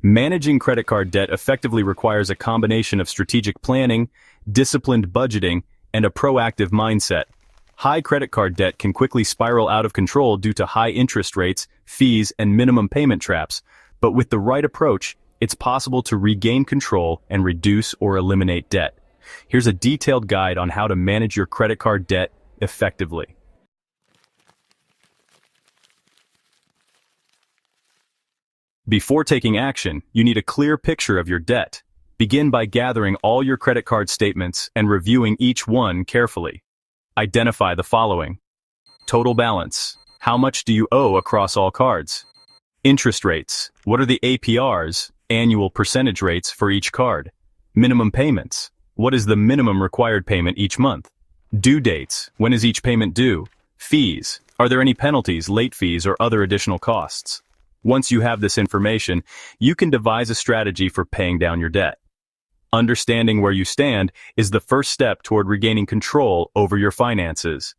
Managing credit card debt effectively requires a combination of strategic planning, disciplined budgeting, and a proactive mindset. High credit card debt can quickly spiral out of control due to high interest rates, fees, and minimum payment traps, but with the right approach, it's possible to regain control and reduce or eliminate debt. Here's a detailed guide on how to manage your credit card debt effectively. Before taking action, you need a clear picture of your debt. Begin by gathering all your credit card statements and reviewing each one carefully. Identify the following. Total balance. How much do you owe across all cards? Interest rates. What are the APRs, annual percentage rates, for each card? Minimum payments. What is the minimum required payment each month? Due dates. When is each payment due? Fees. Are there any penalties, late fees, or other additional costs? Once you have this information, you can devise a strategy for paying down your debt. Understanding where you stand is the first step toward regaining control over your finances.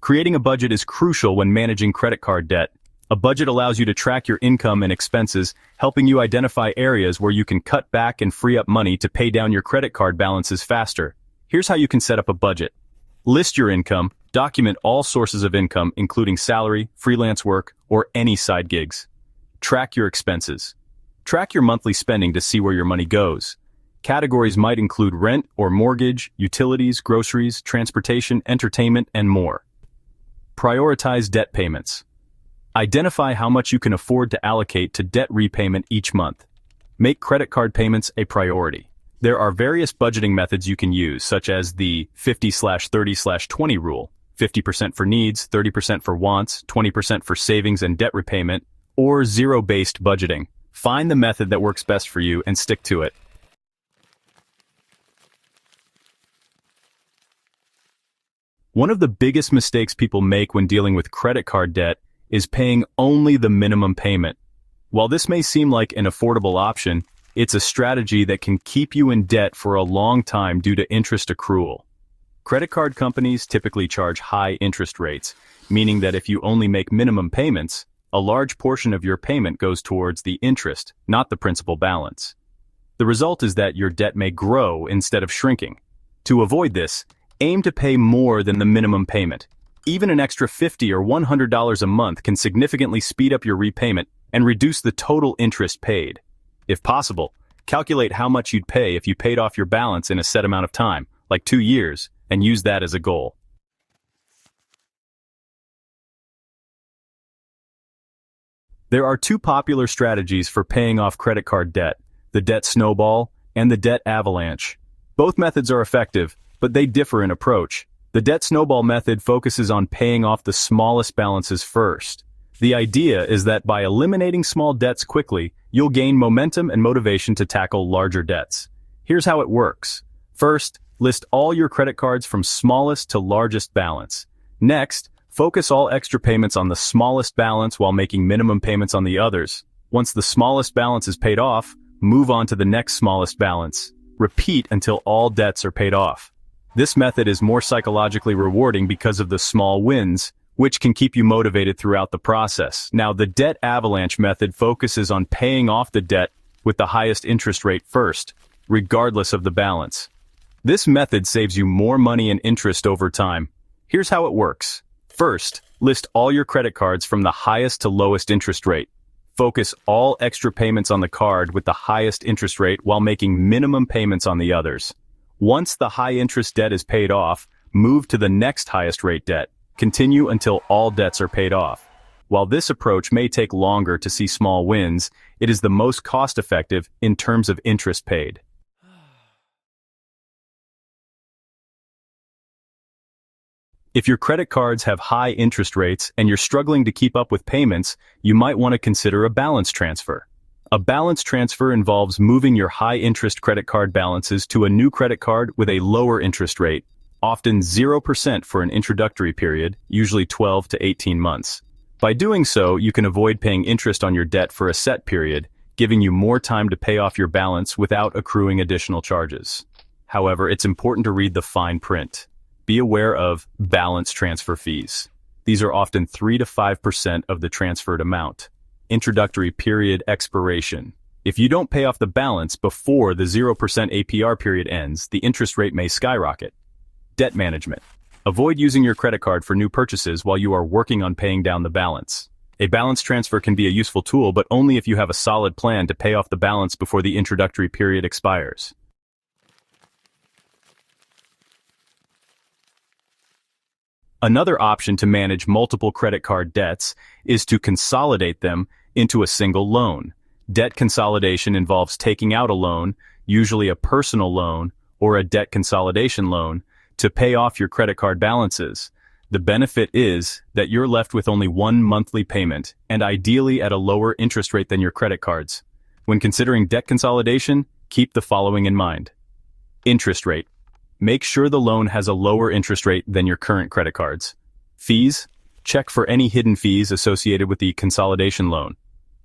Creating a budget is crucial when managing credit card debt. A budget allows you to track your income and expenses, helping you identify areas where you can cut back and free up money to pay down your credit card balances faster. Here's how you can set up a budget. List your income. Document all sources of income, including salary, freelance work, or any side gigs. Track your expenses. Track your monthly spending to see where your money goes. Categories might include rent or mortgage, utilities, groceries, transportation, entertainment, and more. Prioritize debt payments. Identify how much you can afford to allocate to debt repayment each month. Make credit card payments a priority. There are various budgeting methods you can use, such as the 50/30/20 rule. 50% for needs, 30% for wants, 20% for savings and debt repayment, or zero-based budgeting. Find the method that works best for you and stick to it. One of the biggest mistakes people make when dealing with credit card debt is paying only the minimum payment. While this may seem like an affordable option, it's a strategy that can keep you in debt for a long time due to interest accrual. Credit card companies typically charge high interest rates, meaning that if you only make minimum payments, a large portion of your payment goes towards the interest, not the principal balance. The result is that your debt may grow instead of shrinking. To avoid this, aim to pay more than the minimum payment. Even an extra $50 or $100 a month can significantly speed up your repayment and reduce the total interest paid. If possible, calculate how much you'd pay if you paid off your balance in a set amount of time, like 2 years, and use that as a goal. There are two popular strategies for paying off credit card debt: the debt snowball and the debt avalanche. Both methods are effective, but they differ in approach. The debt snowball method focuses on paying off the smallest balances first. The idea is that by eliminating small debts quickly, you'll gain momentum and motivation to tackle larger debts. Here's how it works. First, list all your credit cards from smallest to largest balance. Next, focus all extra payments on the smallest balance while making minimum payments on the others. Once the smallest balance is paid off, move on to the next smallest balance. Repeat until all debts are paid off. This method is more psychologically rewarding because of the small wins, which can keep you motivated throughout the process. Now, the debt avalanche method focuses on paying off the debt with the highest interest rate first, regardless of the balance. This method saves you more money and interest over time. Here's how it works. First, list all your credit cards from the highest to lowest interest rate. Focus all extra payments on the card with the highest interest rate while making minimum payments on the others. Once the high interest debt is paid off, move to the next highest rate debt. Continue until all debts are paid off. While this approach may take longer to see small wins, it is the most cost-effective in terms of interest paid. If your credit cards have high interest rates and you're struggling to keep up with payments, you might want to consider a balance transfer. A balance transfer involves moving your high-interest credit card balances to a new credit card with a lower interest rate, often 0% for an introductory period, usually 12 to 18 months. By doing so, you can avoid paying interest on your debt for a set period, giving you more time to pay off your balance without accruing additional charges. However, it's important to read the fine print. Be aware of balance transfer fees. These are often 3 to 5% of the transferred amount. Introductory period expiration. If you don't pay off the balance before the 0% APR period ends, the interest rate may skyrocket. Debt management. Avoid using your credit card for new purchases while you are working on paying down the balance. A balance transfer can be a useful tool, but only if you have a solid plan to pay off the balance before the introductory period expires. Another option to manage multiple credit card debts is to consolidate them into a single loan. Debt consolidation involves taking out a loan, usually a personal loan or a debt consolidation loan, to pay off your credit card balances. The benefit is that you're left with only one monthly payment, and ideally at a lower interest rate than your credit cards. When considering debt consolidation, keep the following in mind. Interest rate. Make sure the loan has a lower interest rate than your current credit cards. Fees. Check for any hidden fees associated with the consolidation loan.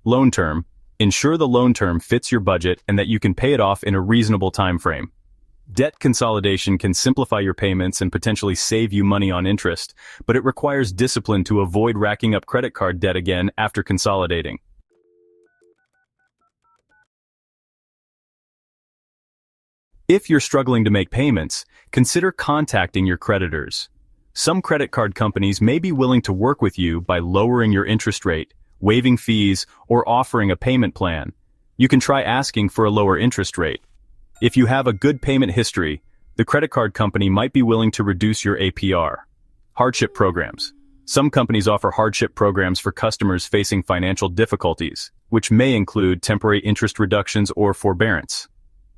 Loan term. Ensure the loan term fits your budget and that you can pay it off in a reasonable time frame. Debt consolidation can simplify your payments and potentially save you money on interest, but it requires discipline to avoid racking up credit card debt again after consolidating. If you're struggling to make payments, consider contacting your creditors. Some credit card companies may be willing to work with you by lowering your interest rate, waiving fees, or offering a payment plan. You can try asking for a lower interest rate. If you have a good payment history, the credit card company might be willing to reduce your APR. Hardship programs. Some companies offer hardship programs for customers facing financial difficulties, which may include temporary interest reductions or forbearance.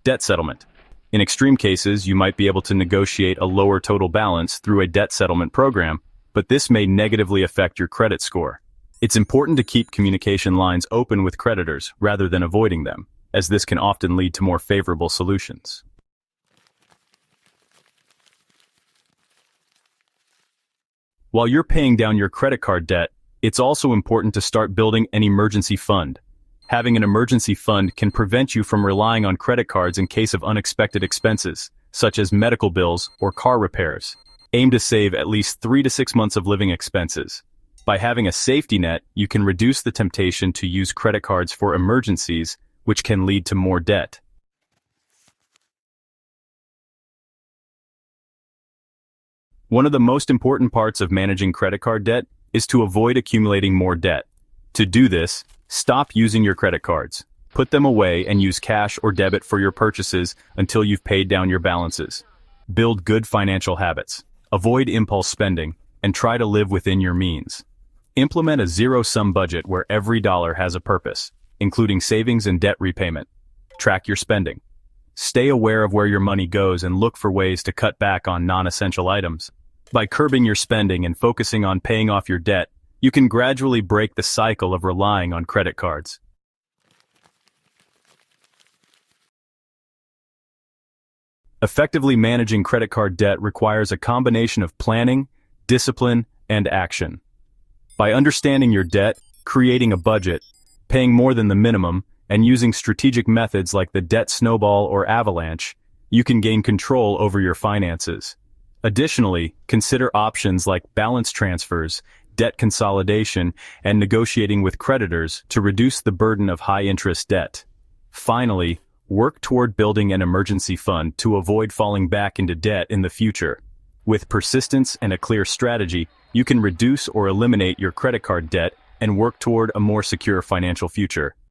Debt settlement. In extreme cases, you might be able to negotiate a lower total balance through a debt settlement program, but this may negatively affect your credit score. It's important to keep communication lines open with creditors rather than avoiding them, as this can often lead to more favorable solutions. While you're paying down your credit card debt, it's also important to start building an emergency fund. Having an emergency fund can prevent you from relying on credit cards in case of unexpected expenses, such as medical bills or car repairs. Aim to save at least 3 to 6 months of living expenses. By having a safety net, you can reduce the temptation to use credit cards for emergencies, which can lead to more debt. One of the most important parts of managing credit card debt is to avoid accumulating more debt. To do this, stop using your credit cards. Put them away and use cash or debit for your purchases until you've paid down your balances. Build good financial habits. Avoid impulse spending and try to live within your means. Implement a zero-sum budget where every dollar has a purpose, including savings and debt repayment. Track your spending. Stay aware of where your money goes and look for ways to cut back on non-essential items. By curbing your spending and focusing on paying off your debt, you can gradually break the cycle of relying on credit cards. Effectively managing credit card debt requires a combination of planning, discipline, and action. By understanding your debt, creating a budget, paying more than the minimum, and using strategic methods like the debt snowball or avalanche, you can gain control over your finances. Additionally, consider options like balance transfers, debt consolidation, and negotiating with creditors to reduce the burden of high-interest debt. Finally, work toward building an emergency fund to avoid falling back into debt in the future. With persistence and a clear strategy, you can reduce or eliminate your credit card debt and work toward a more secure financial future.